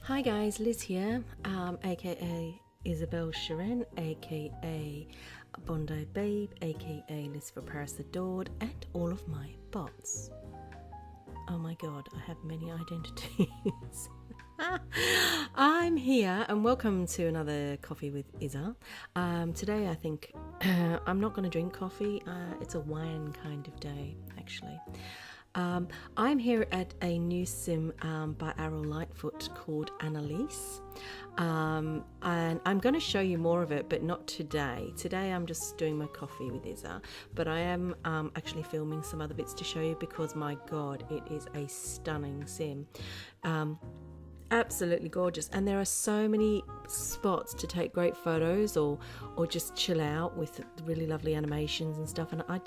Hi guys, Liz here, aka Isabel Sharon, aka Bondi Babe, aka Liz for Paris Adored, and all of my bots. Oh my god, I have many identities. I'm here and welcome to another Coffee with Isa. Today I think I'm not going to drink coffee, it's a wine kind of day actually. I'm here at a new sim by Errol Lightfoot called Annalise, and I'm going to show you more of it, but not today. Today I'm just doing my coffee with Isa, but I am actually filming some other bits to show you because my god, it is a stunning sim. Absolutely gorgeous, and there are so many spots to take great photos or just chill out with really lovely animations and stuff. And I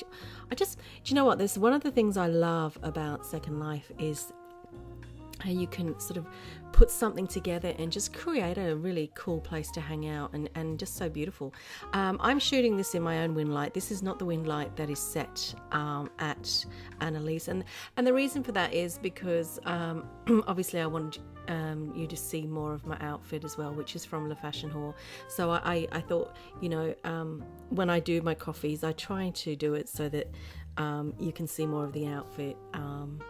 just, do you know what, there's one of the things I love about Second Life is how you can sort of put something together and just create a really cool place to hang out, and just so beautiful. I'm shooting this in my own wind light. This is not the wind light that is set at Annalise, and the reason for that is because obviously I wanted you to see more of my outfit as well, which is from Le Fashion Hall. So I thought, you know, when I do my coffees, I try to do it so that you can see more of the outfit,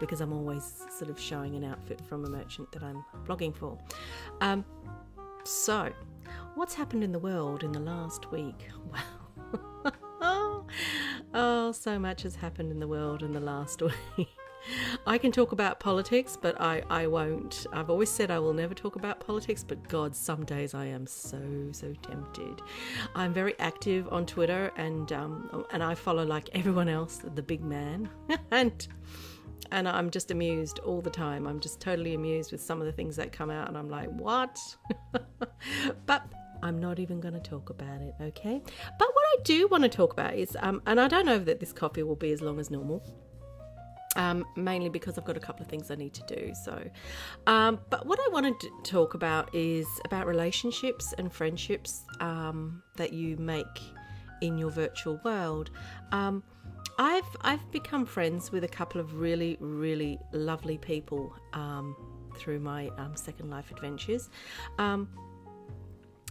because I'm always sort of showing an outfit from a merchant that I'm blogging for. So what's happened in the world in the last week? Wow. Oh, so much has happened in the world in the last week. I can talk about politics, but I won't. I've always said I will never talk about politics, but God, some days I am so tempted. I'm very active on Twitter, and I follow, like everyone else, the big man, and I'm just amused all the time. I'm just totally amused with some of the things that come out, and I'm like, what? But I'm not even going to talk about it, okay? But what I do want to talk about is, and I don't know that this coffee will be as long as normal, mainly because I've got a couple of things I need to do. So, but what I wanted to talk about is about relationships and friendships that you make in your virtual world. I've become friends with a couple of really lovely people through my Second Life adventures.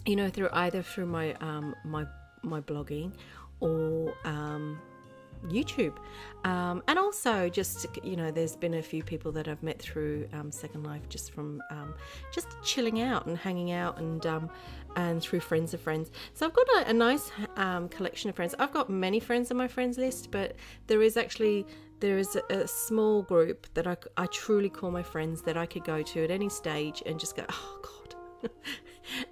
You know, through my my blogging or YouTube, and also just, you know, there's been a few people that I've met through Second Life just from just chilling out and hanging out, and through friends of friends. So I've got a nice collection of friends. I've got many friends on my friends list, but there is a small group that I truly call my friends, that I could go to at any stage and just go, oh God.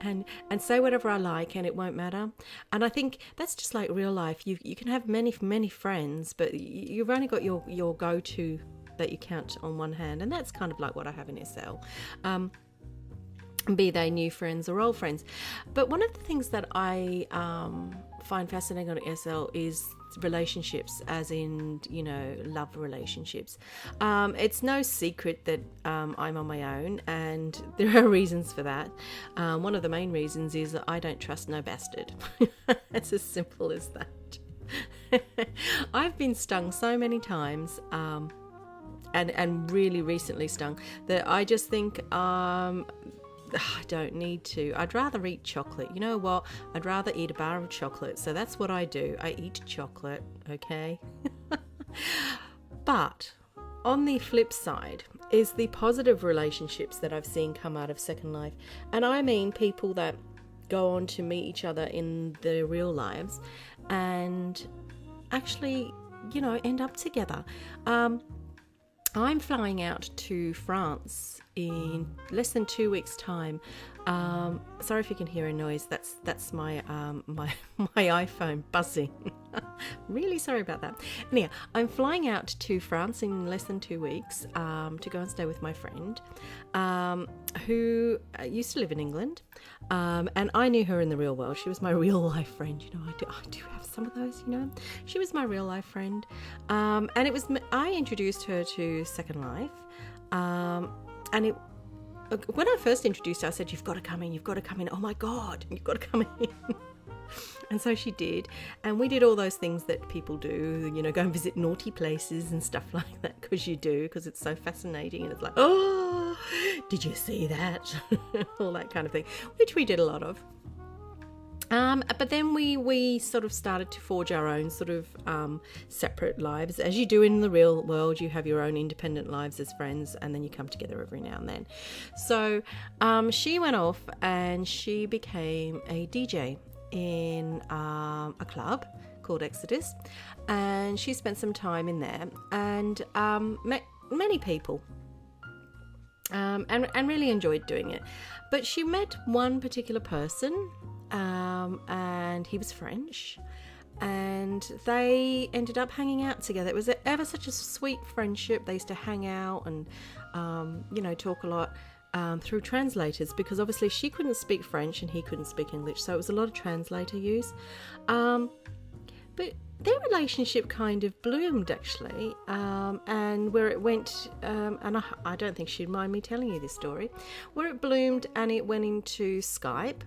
and say whatever I like, and it won't matter. And I think that's just like real life. You can have many friends, but you've only got your go-to that you count on one hand, and that's kind of like what I have in SL. Be they new friends or old friends. But one of the things that I find fascinating on SL is relationships, as in, you know, love relationships. It's no secret that I'm on my own, and there are reasons for that. One of the main reasons is that I don't trust no bastard. It's as simple as that. I've been stung so many times, and really recently stung, that I just think I don't need to. I'd rather eat chocolate. You know what? I'd rather eat a bar of chocolate. So that's what I do. I eat chocolate, okay? But on the flip side is the positive relationships that I've seen come out of Second Life. And I mean people that go on to meet each other in their real lives and actually, you know, end up together. I'm flying out to France in less than 2 weeks' time. Sorry if you can hear a noise. That's my my iPhone buzzing. Really sorry about that. Anyhow, I'm flying out to France in less than 2 weeks to go and stay with my friend who used to live in England, and I knew her in the real world. She was my real life friend. You know, I do have some of those. You know, she was my real life friend, and it was I introduced her to Second Life, and it. When I first introduced her, I said, you've got to come in. Oh my God, you've got to come in. And so she did. And we did all those things that people do, you know, go and visit naughty places and stuff like that, because it's so fascinating. And it's like, oh, Did you see that? All that kind of thing, which we did a lot of. But then we sort of started to forge our own sort of separate lives. As you do in the real world, you have your own independent lives as friends, and then you come together every now and then. So she went off and she became a DJ in a club called Exodus, and she spent some time in there and met many people. And really enjoyed doing it. But she met one particular person, and he was French, and they ended up hanging out together. It was ever such a sweet friendship. They used to hang out and, talk a lot through translators, because obviously she couldn't speak French and he couldn't speak English, so it was a lot of translator use. But their relationship kind of bloomed, actually, and where it went, and I don't think she'd mind me telling you this story, where it bloomed and it went into Skype,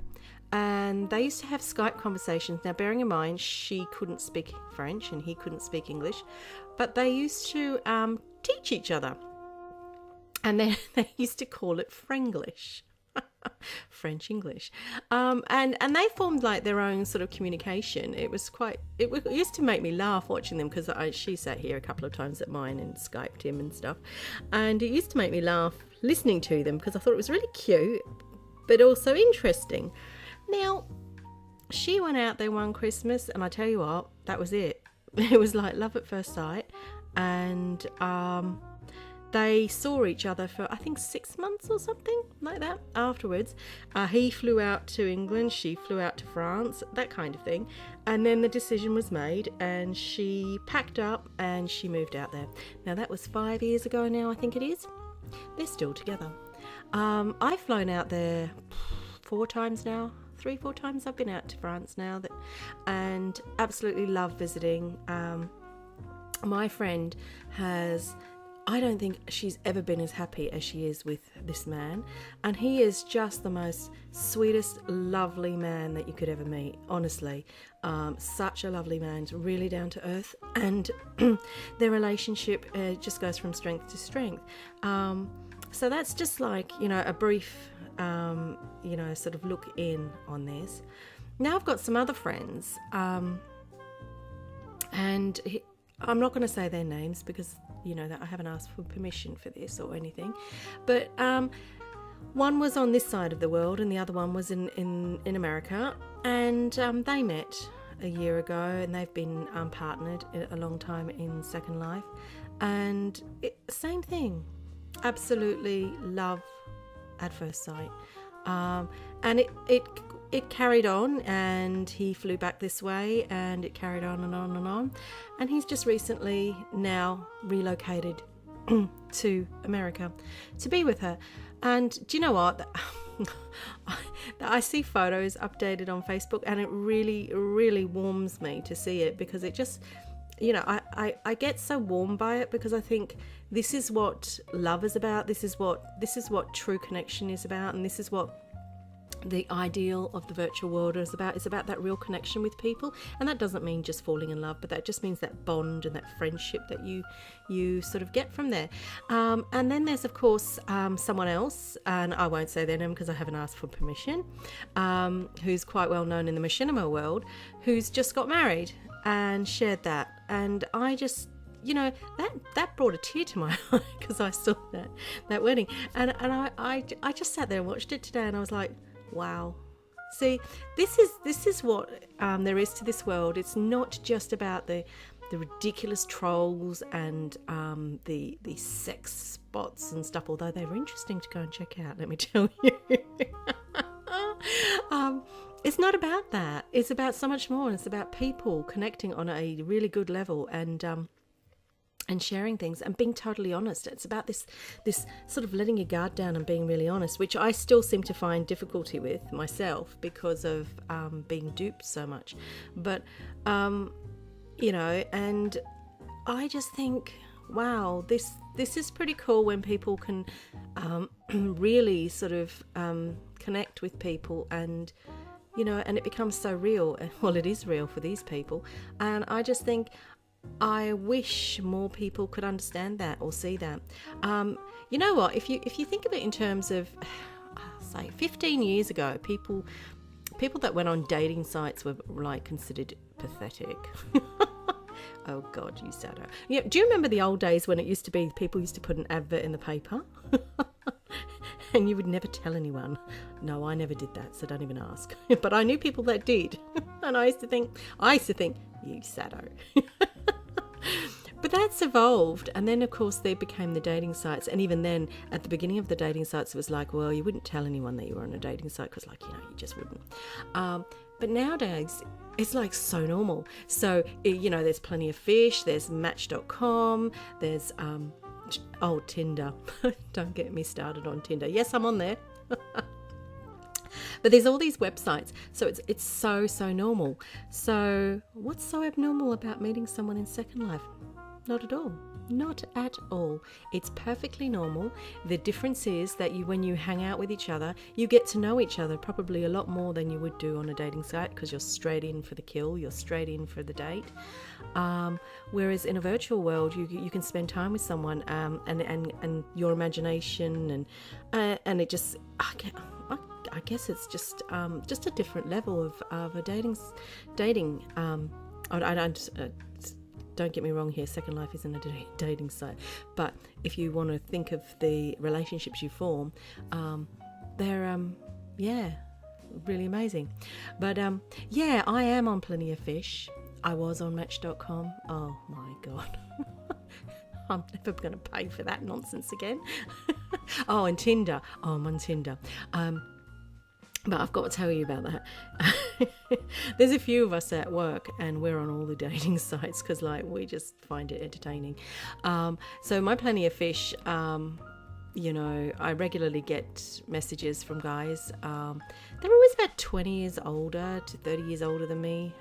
and they used to have Skype conversations. Now, bearing in mind, she couldn't speak French and he couldn't speak English, but they used to teach each other, and they used to call it Franglish. French English, and they formed like their own sort of communication. It used to make me laugh watching them, because she sat here a couple of times at mine and Skyped him and stuff, and it used to make me laugh listening to them, because I thought it was really cute but also interesting. Now, she went out there one Christmas, and I tell you what, that was it. It was like love at first sight, and they saw each other for, I think, 6 months or something like that afterwards. He flew out to England, she flew out to France, that kind of thing. And then the decision was made, and she packed up and she moved out there. Now, that was 5 years ago now, I think it is. They're still together. I've flown out there 4 times now. 3-4 times I've been out to France now, and absolutely love visiting. My friend has... I don't think she's ever been as happy as she is with this man. And he is just the most sweetest, lovely man that you could ever meet, honestly. Such a lovely man, really down to earth. And their relationship just goes from strength to strength. So that's just like, a brief, sort of look in on this. Now I've got some other friends. I'm not going to say their names, because that I haven't asked for permission for this or anything, but one was on this side of the world and the other one was in America, and they met a year ago, and they've been partnered a long time in Second Life, and same thing, absolutely love at first sight, and it carried on, and he flew back this way, and it carried on and on and on, and he's just recently now relocated to America to be with her. And do you know what? I see photos updated on Facebook, and it really, really warms me to see it, because it just, I get so warmed by it, because I think this is what love is about. This is what true connection is about, and this is what the ideal of the virtual world is about. It's about that real connection with people, and that doesn't mean just falling in love, but that just means that bond and that friendship that you sort of get from there. And then there's, of course, someone else, and I won't say their name because I haven't asked for permission, who's quite well known in the machinima world, who's just got married and shared that. And I just, that brought a tear to my eye, because I saw that wedding, and I just sat there and watched it today, and I was like, wow. See, this is what there is to this world. It's not just about the ridiculous trolls and the sex spots and stuff, although they were interesting to go and check out, let me tell you. It's not about that. It's about so much more. It's about people connecting on a really good level, and sharing things and being totally honest. It's about this sort of letting your guard down and being really honest, which I still seem to find difficulty with myself because of being duped so much. But, and I just think, wow, this is pretty cool when people can really sort of connect with people, and, and it becomes so real. Well, it is real for these people. And I just think, I wish more people could understand that or see that. You know what? If you think of it in terms of, say, 15 years ago, people that went on dating sites were like considered pathetic. Oh God, you sad. Yeah, do you remember the old days when it used to be people used to put an advert in the paper? And you would never tell anyone. No, I never did that, so don't even ask. But I knew people that did. And I used to think, you saddo. But that's evolved. And then, of course, they became the dating sites. And even then, at the beginning of the dating sites, it was like, well, you wouldn't tell anyone that you were on a dating site because, like, you just wouldn't. But nowadays, it's like so normal. So, there's Plenty of Fish, there's Match.com, there's... Tinder. Don't get me started on Tinder. Yes, I'm on there. But there's all these websites. So it's so normal. So what's so abnormal about meeting someone in Second Life? Not at all. Not at all. It's perfectly normal. The difference is that when you hang out with each other, you get to know each other probably a lot more than you would do on a dating site because you're straight in for the kill, you're straight in for the date. Whereas in a virtual world, you can spend time with someone and your imagination and it just I guess it's just a different level of a dating. Don't get me wrong here, Second Life isn't a dating site. But if you want to think of the relationships you form, they're, really amazing. But, I am on Plenty of Fish. I was on Match.com. Oh, my God. I'm never going to pay for that nonsense again. Oh, and Tinder. Oh, I'm on Tinder. But I've got to tell you about that. There's a few of us at work and we're on all the dating sites because we just find it entertaining. So my Plenty of Fish, I regularly get messages from guys. They're always about 20 years older to 30 years older than me.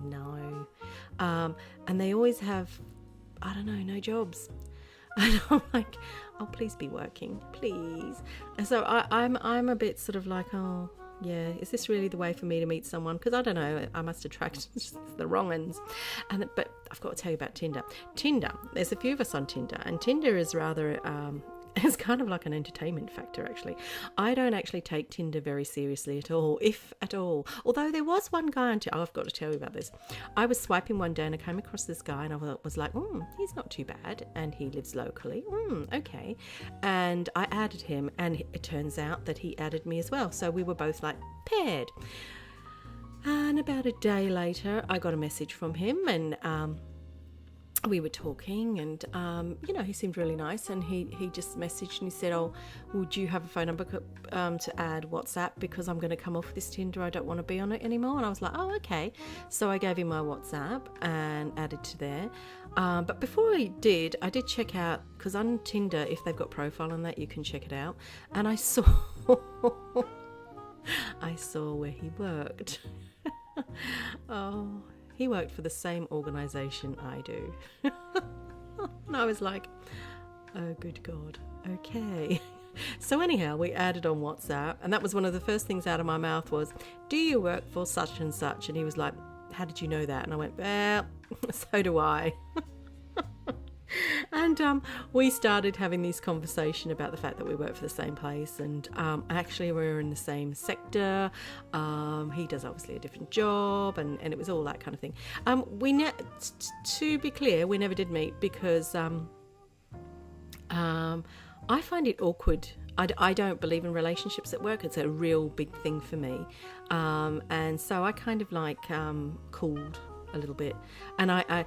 No. And they always have, no jobs. And I'm like, oh, please be working, please. And so I'm a bit sort of like, oh, yeah, is this really the way for me to meet someone? Because I don't know, I must attract the wrong ones. But I've got to tell you about Tinder. There's a few of us on Tinder, and Tinder is rather... it's kind of like an entertainment factor, actually. I don't actually take Tinder very seriously at all, if at all. Although there was one guy on Tinder, I've got to tell you about this. I was swiping one day and I came across this guy and I was like, he's not too bad. And he lives locally. Okay. And I added him and it turns out that he added me as well. So we were both like paired. And about a day later, I got a message from him and... we were talking and, he seemed really nice and he just messaged and he said, oh, would you have a phone number to add WhatsApp because I'm going to come off this Tinder. I don't want to be on it anymore. And I was like, oh, okay. So I gave him my WhatsApp and added to there. But before I did check out, because on Tinder, if they've got profile on that, you can check it out. And I saw where he worked. Oh, he worked for the same organisation I do. And I was like, oh, good God. Okay. So anyhow, we added on WhatsApp. And that was one of the first things out of my mouth was, do you work for such and such? And he was like, how did you know that? And I went, well, so do I. And we started having this conversation about the fact that we work for the same place and actually we're in the same sector. He does obviously a different job and it was all that kind of thing. To be clear, we never did meet because I find it awkward. I don't believe in relationships at work. It's a real big thing for me. And so I kind of cooled a little bit, and I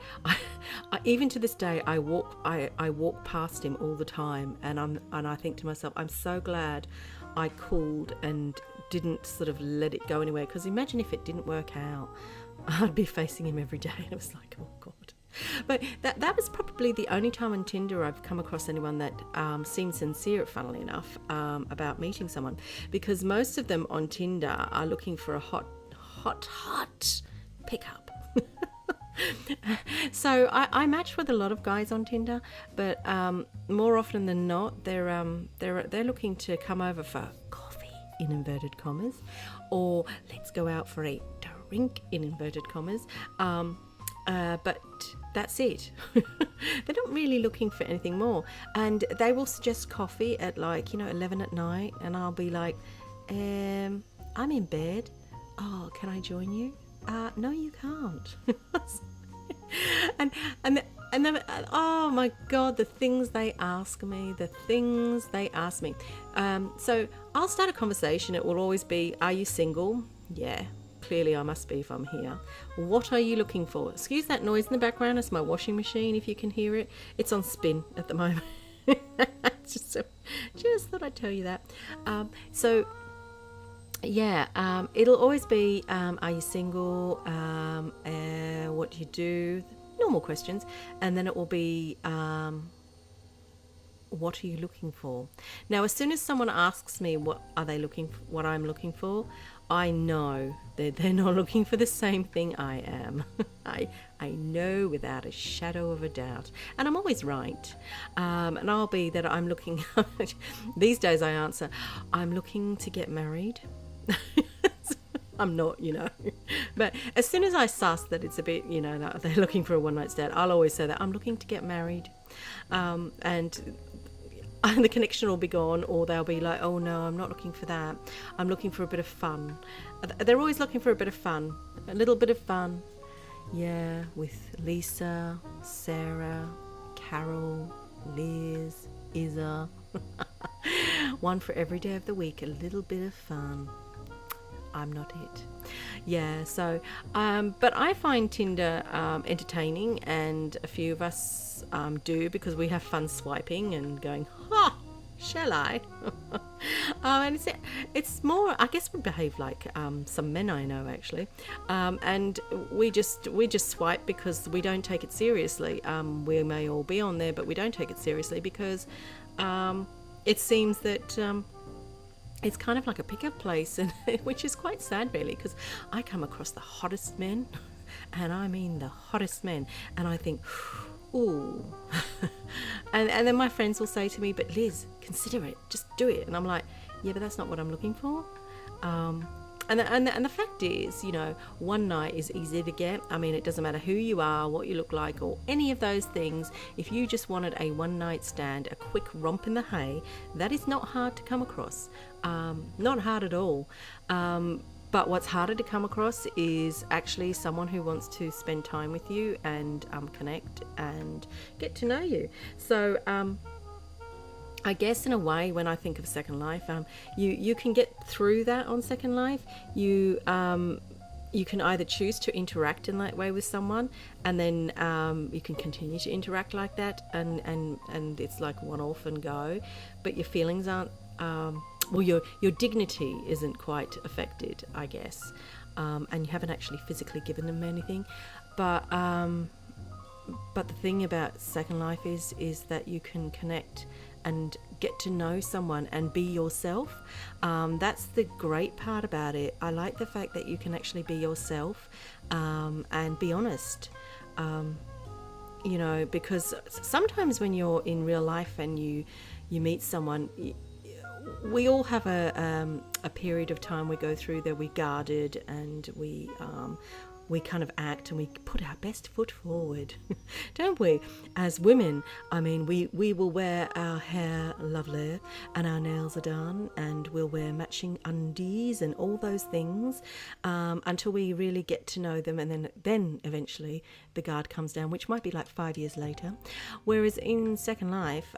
even to this day I walk past him all the time, and I think to myself, I'm so glad I cooled and didn't sort of let it go anywhere, because imagine if it didn't work out, I'd be facing him every day, and I was like, oh God. But that was probably the only time on Tinder I've come across anyone that seemed sincere, funnily enough, about meeting someone, because most of them on Tinder are looking for a hot pickup. So I match with a lot of guys on Tinder, but more often than not, they're looking to come over for coffee in inverted commas, or let's go out for a drink in inverted commas. But that's it. They're not really looking for anything more. And they will suggest coffee at 11 at night, and I'll be like, I'm in bed. Oh, can I join you? No, you can't. and then, oh my God, the things they ask me. So I'll start a conversation. It will always be, are you single? Yeah, clearly I must be if I'm here. What are you looking for? Excuse that noise in the background. It's my washing machine, if you can hear it. It's on spin at the moment. just thought I'd tell you that. It'll always be, are you single? What do you do? Normal questions. And then it will be, what are you looking for? Now, as soon as someone asks me what I'm looking for, I know that they're not looking for the same thing I am. I know without a shadow of a doubt. And I'm always right. And I'll be that I'm looking, these days I answer, I'm looking to get married. I'm not, but as soon as I suss that it's a bit, that they're looking for a one night stand, I'll always say that I'm looking to get married. And the connection will be gone, or they'll be like, oh no, I'm not looking for that. I'm looking for a bit of fun. They're always looking for a bit of fun, a little bit of fun. Yeah, with Lisa, Sarah, Carol, Liz, Isa. One for every day of the week, a little bit of fun. I'm not it. Yeah, so, but I find Tinder entertaining, and a few of us do, because we have fun swiping and going, shall I? And it's more, I guess we behave like some men I know, actually. And we just swipe because we don't take it seriously. We may all be on there, but we don't take it seriously because it seems that it's kind of like a pickup place, and which is quite sad, really, because I come across the hottest men, and I mean the hottest men, and I think, ooh. and then my friends will say to me, but Liz, consider it, just do it. And I'm like, yeah, but that's not what I'm looking for. And the fact is, one night is easy to get. I mean, it doesn't matter who you are, what you look like, or any of those things. If you just wanted a one night stand, a quick romp in the hay, that is not hard to come across. Not hard at all. But what's harder to come across is actually someone who wants to spend time with you and connect and get to know you. So I guess in a way, when I think of Second Life, you can get through that on Second Life. You can either choose to interact in that way with someone, and then you can continue to interact like that, and it's like one off and go, but your feelings aren't, your dignity isn't quite affected, I guess, and you haven't actually physically given them anything, but the thing about Second Life is that you can connect and get to know someone and be yourself. That's the great part about it. I like the fact that you can actually be yourself and be honest. Because sometimes when you're in real life and you meet someone, we all have a period of time we go through that we guarded, and we kind of act and we put our best foot forward, don't we? As women, I mean, we will wear our hair lovely and our nails are done, and we'll wear matching undies and all those things until we really get to know them, and then eventually the guard comes down, which might be like 5 years later. Whereas in Second Life,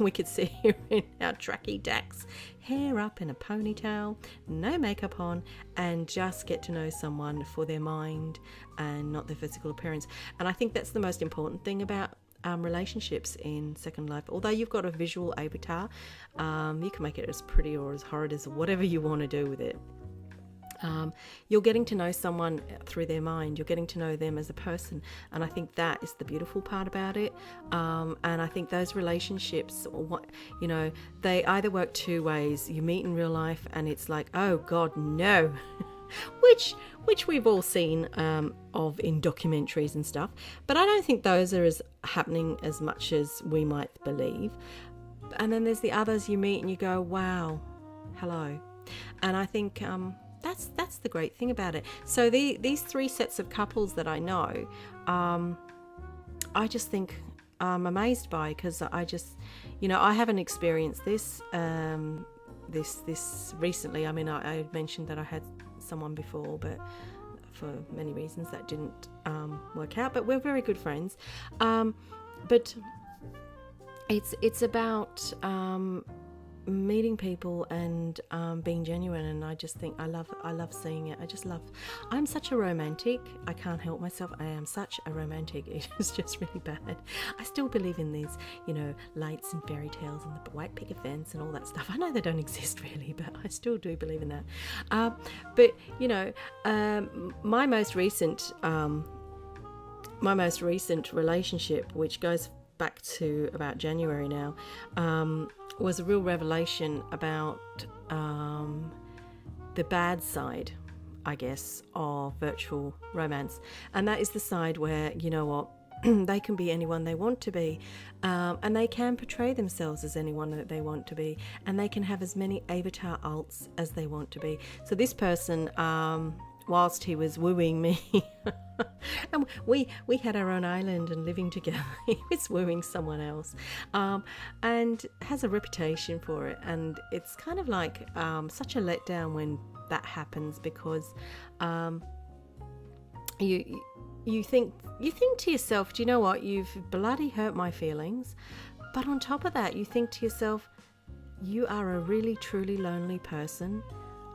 we could see her in our tracky dacks, hair up in a ponytail, no makeup on, and just get to know someone for their mind and not their physical appearance. And I think that's the most important thing about relationships in Second Life. Although you've got a visual avatar, you can make it as pretty or as horrid as whatever you want to do with it. You're getting to know someone through their mind. You're getting to know them as a person, and I think that is the beautiful part about it. And I think those relationships, they either work two ways. You meet in real life, and it's like, oh God, no, which we've all seen of in documentaries and stuff. But I don't think those are as happening as much as we might believe. And then there's the others you meet, and you go, wow, hello. And I think that's the great thing about it. So these three sets of couples that I know, I just think I'm amazed by, because I just, I haven't experienced this this recently. I mean, I mentioned that I had someone before, but for many reasons that didn't work out. But we're very good friends. But it's about meeting people and being genuine, and I just think I love seeing it. I'm such a romantic. I can't help myself. I am such a romantic. It's just really bad. I still believe in these, lights and fairy tales and the white picket fence and all that stuff. I know they don't exist really, but I still do believe in that. But my most recent relationship, which goes back to about January now, was a real revelation about the bad side, I guess, of virtual romance. And that is the side where, they can be anyone they want to be, and they can portray themselves as anyone that they want to be, and they can have as many avatar alts as they want to be. So this person, whilst he was wooing me, and we had our own island and living together, he was wooing someone else, and has a reputation for it. And it's kind of like such a letdown when that happens, because you think to yourself, do you know what, you've bloody hurt my feelings. But on top of that, you think to yourself, you are a really truly lonely person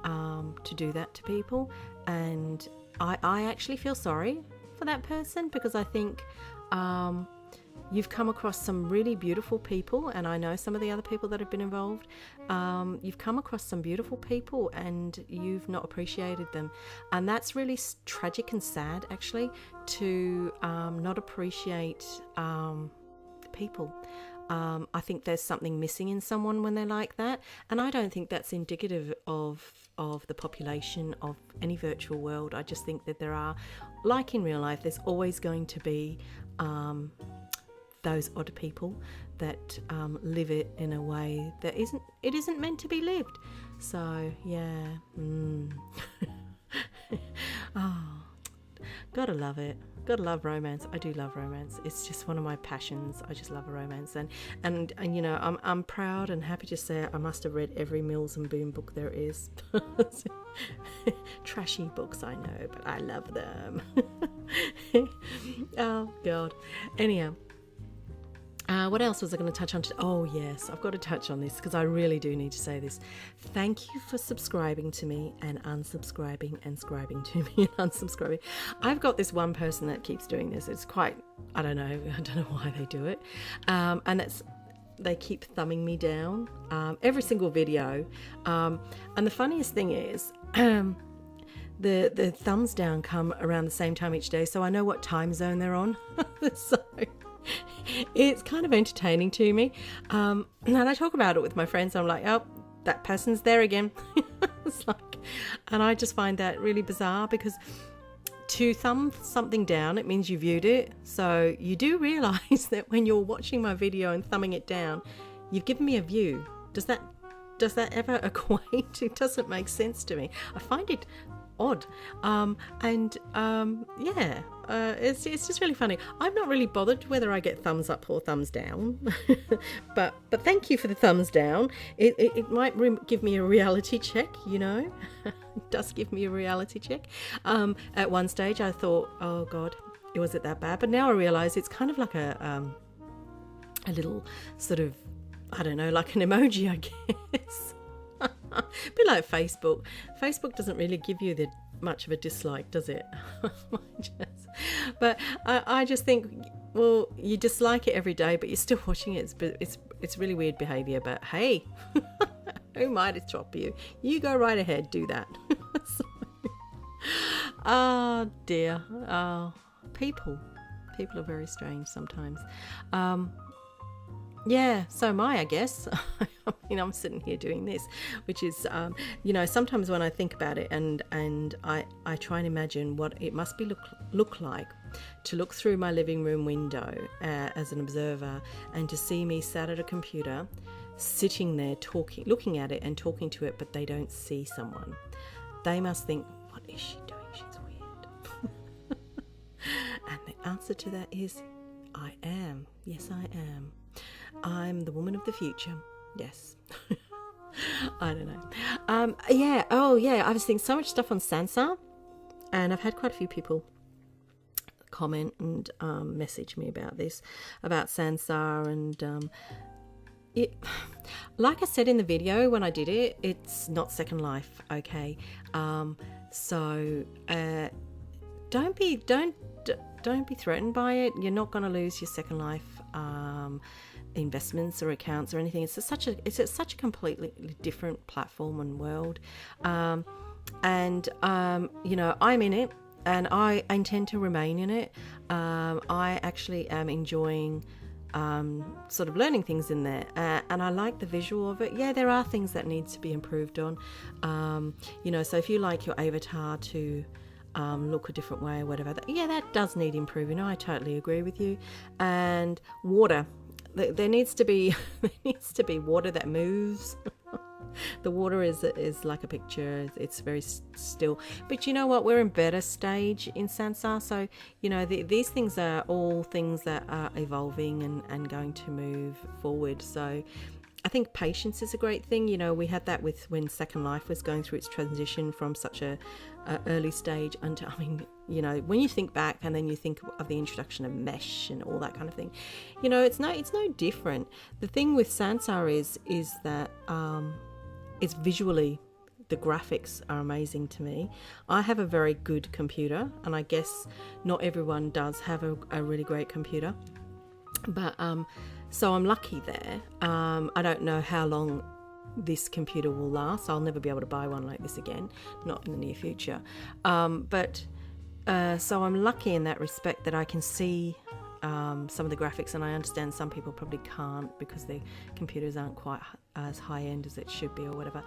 to do that to people. And I actually feel sorry for that person, because I think you've come across some really beautiful people, and I know some of the other people that have been involved. You've come across some beautiful people and you've not appreciated them, and that's really tragic and sad, actually, to not appreciate people. I think there's something missing in someone when they're like that, and I don't think that's indicative of the population of any virtual world. I just think that there are, like in real life, there's always going to be those odd people that live it in a way that isn't meant to be lived. So yeah. Oh, gotta love it. Gotta love romance. I do love romance. It's just one of my passions. I just love a romance, and I'm proud and happy to say I must have read every Mills and Boon book there is. Trashy books, I know, but I love them. Oh God. Anyhow, what else was I going to touch on? Oh yes, I've got to touch on this, because I really do need to say this. Thank you for subscribing to me and unsubscribing and scribing to me and unsubscribing. I've got this one person that keeps doing this. It's quite, I don't know why they do it, and they keep thumbing me down every single video, and the funniest thing is the thumbs down come around the same time each day, so I know what time zone they're on. So it's kind of entertaining to me, and I talk about it with my friends. I'm like, oh, that person's there again. It's like, and I just find that really bizarre, because to thumb something down, it means you viewed it. So you do realize that when you're watching my video and thumbing it down, you've given me a view. Does that ever equate? It doesn't make sense to me. I find it odd, it's just really funny. I'm not really bothered whether I get thumbs up or thumbs down, but thank you for the thumbs down. It might give me a reality check, It does give me a reality check. At one stage I thought, oh God, was it that bad? But now I realise it's kind of like a little sort of, I don't know, like an emoji, I guess. A bit like Facebook. Facebook doesn't really give you much of a dislike, does it? But I just think, well, you dislike it every day, but you're still watching it. It's really weird behaviour. But hey, who might it stop you? You go right ahead, do that. Oh dear. Oh, people are very strange sometimes. Yeah, so am I guess. I mean, I'm sitting here doing this, which is, sometimes when I think about it and I try and imagine what it must be look like to look through my living room window as an observer, and to see me sat at a computer, sitting there looking at it and talking to it, but they don't see someone. they must think, what is she doing? She's weird. And the answer to that is, I am. Yes, I am. I'm the woman of the future. Yes. I don't know. Yeah. Oh, yeah. I was seeing so much stuff on Sansar, and I've had quite a few people comment and message me about this, about Sansar, and it, like I said in the video when I did it, it's not Second Life, okay? So don't be threatened by it. You're not going to lose your Second Life investments or accounts or anything. It's such a completely different platform and world, and you know, I'm in it and I intend to remain in it. I actually am enjoying sort of learning things in there, and I like the visual of it. Yeah, there are things that needs to be improved on, you know, so if you like your avatar to look a different way or whatever, that does need improving. I totally agree with you. And water, there needs to be water that moves. The water is like a picture. It's very still. But you know what? We're in better stage in Sansar. So, you know, these things are all things that are evolving and going to move forward. So I think patience is a great thing. You know, we had that with when Second Life was going through its transition from such a early stage until, I mean, you know, when you think back and then you think of the introduction of mesh and all that kind of thing, you know, it's no different. The thing with Sansar is that it's visually, the graphics are amazing to me. I have a very good computer, and I guess not everyone does have a really great computer, but so I'm lucky there. I don't know how long this computer will last. I'll never be able to buy one like this again, not in the near future. But so I'm lucky in that respect that I can see some of the graphics, and I understand some people probably can't because their computers aren't quite as high end as it should be or whatever.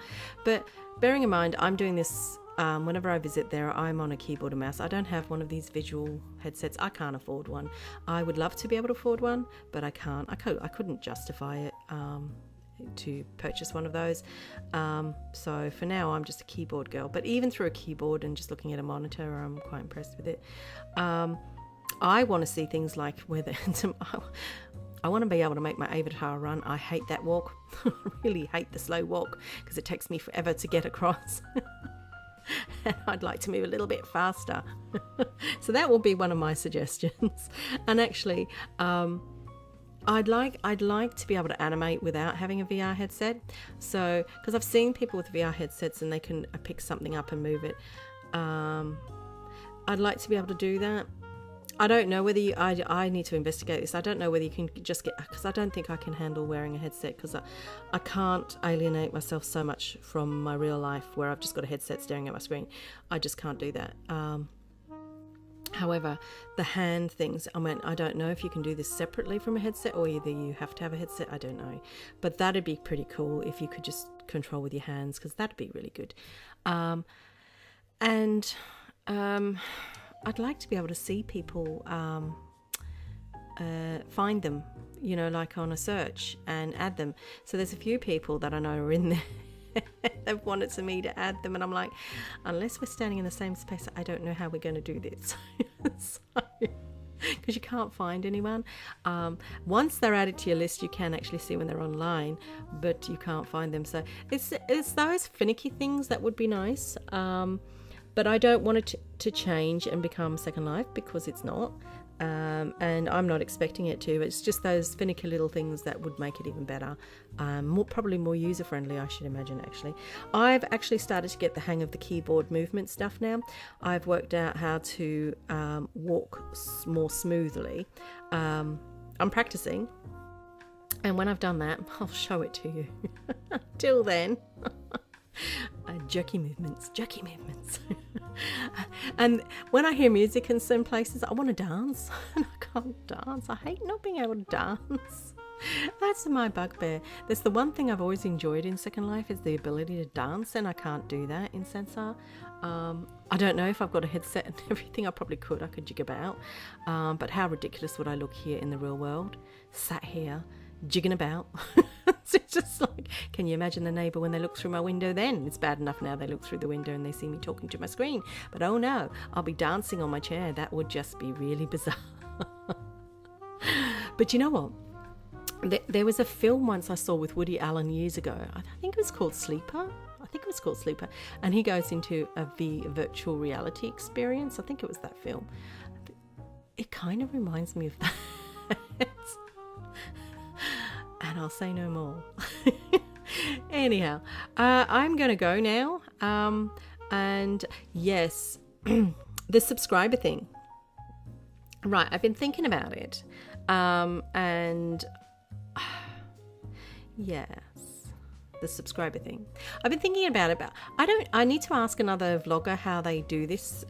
But bearing in mind, I'm doing this whenever I visit there, I'm on a keyboard and mouse. I don't have one of these visual headsets. I can't afford one. I would love to be able to afford one, but I can't. I couldn't justify it to purchase one of those. So for now, I'm just a keyboard girl. But even through a keyboard and just looking at a monitor, I'm quite impressed with it. I want to see things like whether I want to be able to make my avatar run. I hate that walk. I really hate the slow walk because it takes me forever to get across. And I'd like to move a little bit faster. So that will be one of my suggestions. And actually, I'd like to be able to animate without having a VR headset. So, because I've seen people with VR headsets and they can pick something up and move it. I'd like to be able to do that. I don't know whether I need to investigate this. I don't know whether you can just get, because I don't think I can handle wearing a headset, because I can't alienate myself so much from my real life where I've just got a headset staring at my screen. I just can't do that. However, the hand things, I mean, I don't know if you can do this separately from a headset or either you have to have a headset, I don't know. But that'd be pretty cool if you could just control with your hands, because that'd be really good. I'd like to be able to see people find them, you know, like on a search and add them. So there's a few people that I know are in there. They've wanted me to add them, and I'm like, unless we're standing in the same space, I don't know how we're going to do this. Because you can't find anyone. Once they're added to your list, you can actually see when they're online, but you can't find them. So it's those finicky things that would be nice. But I don't want it to change and become Second Life, because it's not. And I'm not expecting it to. It's just those finicky little things that would make it even better. Probably more user-friendly, I should imagine, actually. I've actually started to get the hang of the keyboard movement stuff now. I've worked out how to walk more smoothly. I'm practicing. And when I've done that, I'll show it to you. Till then... jerky movements. And when I hear music in some places, I want to dance, and I can't dance. I hate not being able to dance. That's my bugbear. That's the one thing I've always enjoyed in Second Life, is the ability to dance, and I can't do that in Sansar. I don't know if I've got a headset and everything. I probably could. I could jig about. But how ridiculous would I look here in the real world? Sat here, jigging about. It's just like, can you imagine the neighbour when they look through my window then? It's bad enough now they look through the window and they see me talking to my screen. But oh no, I'll be dancing on my chair. That would just be really bizarre. But you know what? There was a film once I saw with Woody Allen years ago. I think it was called Sleeper. And he goes into a virtual reality experience. I think it was that film. It kind of reminds me of that. And I'll say no more. Anyhow, I'm going to go now. And yes, the subscriber thing. Right, I've been thinking about it. And yes, the subscriber thing. I've been thinking about it, but I need to ask another vlogger how they do this.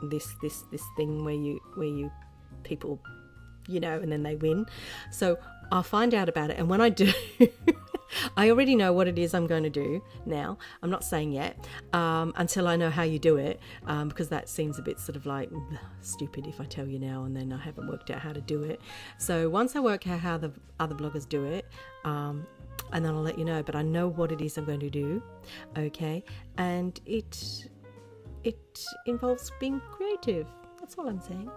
This thing where you people, and then they win. So I'll find out about it, and when I do, I already know what it is I'm going to do now. I'm not saying yet until I know how you do it, because that seems a bit sort of like stupid if I tell you now and then I haven't worked out how to do it. So once I work out how the other bloggers do it, and then I'll let you know. But I know what it is I'm going to do, okay? And it involves being creative. That's all I'm saying.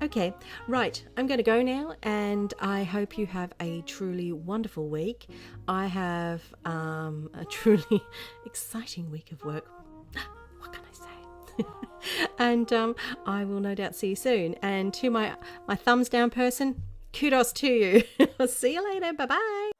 Okay, right. I'm going to go now, and I hope you have a truly wonderful week. I have a truly exciting week of work. What can I say? And I will no doubt see you soon. And to my thumbs down person, kudos to you. See you later. Bye-bye.